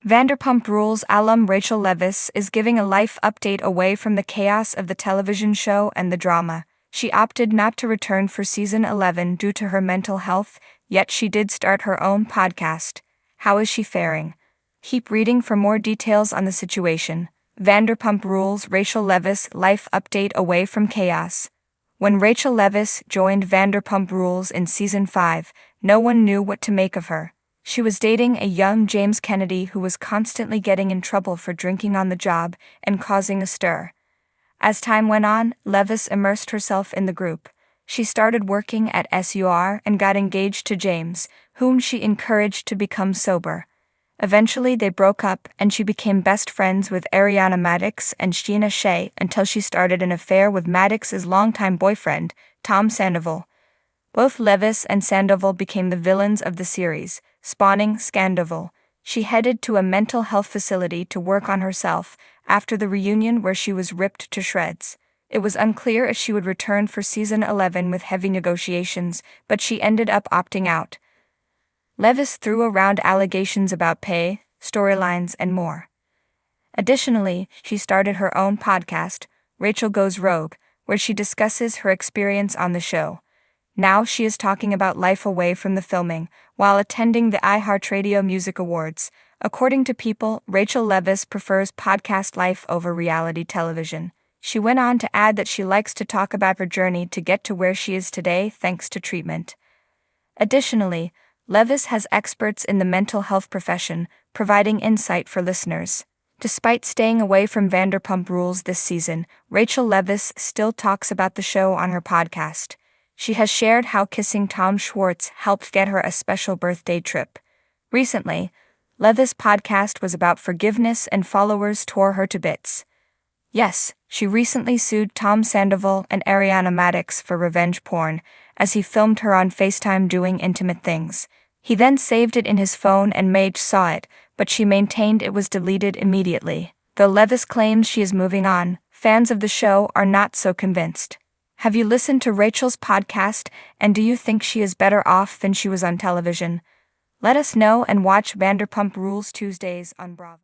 Vanderpump Rules alum Rachel Leviss is giving a life update away from the chaos of the television show and the drama. She opted not to return for season 11 due to her mental health, yet she did start her own podcast. How is she faring? Keep reading for more details on the situation. Vanderpump Rules Rachel Leviss life update away from chaos. When Rachel Leviss joined Vanderpump Rules in season 5, no one knew what to make of her. She was dating a young James Kennedy who was constantly getting in trouble for drinking on the job and causing a stir. As time went on, Leviss immersed herself in the group. She started working at SUR and got engaged to James, whom she encouraged to become sober. Eventually they broke up and she became best friends with Ariana Madix and Sheena Shea until she started an affair with Madix's longtime boyfriend, Tom Sandoval. Both Leviss and Sandoval became the villains of the series, spawning Scandoval. She headed to a mental health facility to work on herself after the reunion where she was ripped to shreds. It was unclear if she would return for season 11 with heavy negotiations, but she ended up opting out. Leviss threw around allegations about pay, storylines, and more. Additionally, she started her own podcast, Rachel Goes Rogue, where she discusses her experience on the show. Now she is talking about life away from the filming, while attending the iHeartRadio Music Awards. According to People, Rachel Leviss prefers podcast life over reality television. She went on to add that she likes to talk about her journey to get to where she is today thanks to treatment. Additionally, Leviss has experts in the mental health profession, providing insight for listeners. Despite staying away from Vanderpump Rules this season, Rachel Leviss still talks about the show on her podcast. She has shared how kissing Tom Schwartz helped get her a special birthday trip. Recently, Leviss' podcast was about forgiveness and followers tore her to bits. Yes, she recently sued Tom Sandoval and Ariana Madix for revenge porn, as he filmed her on FaceTime doing intimate things. He then saved it in his phone and Madge saw it, but she maintained it was deleted immediately. Though Leviss claims she is moving on, fans of the show are not so convinced. Have you listened to Rachel's podcast, and do you think she is better off than she was on television? Let us know and watch Vanderpump Rules Tuesdays on Bravo.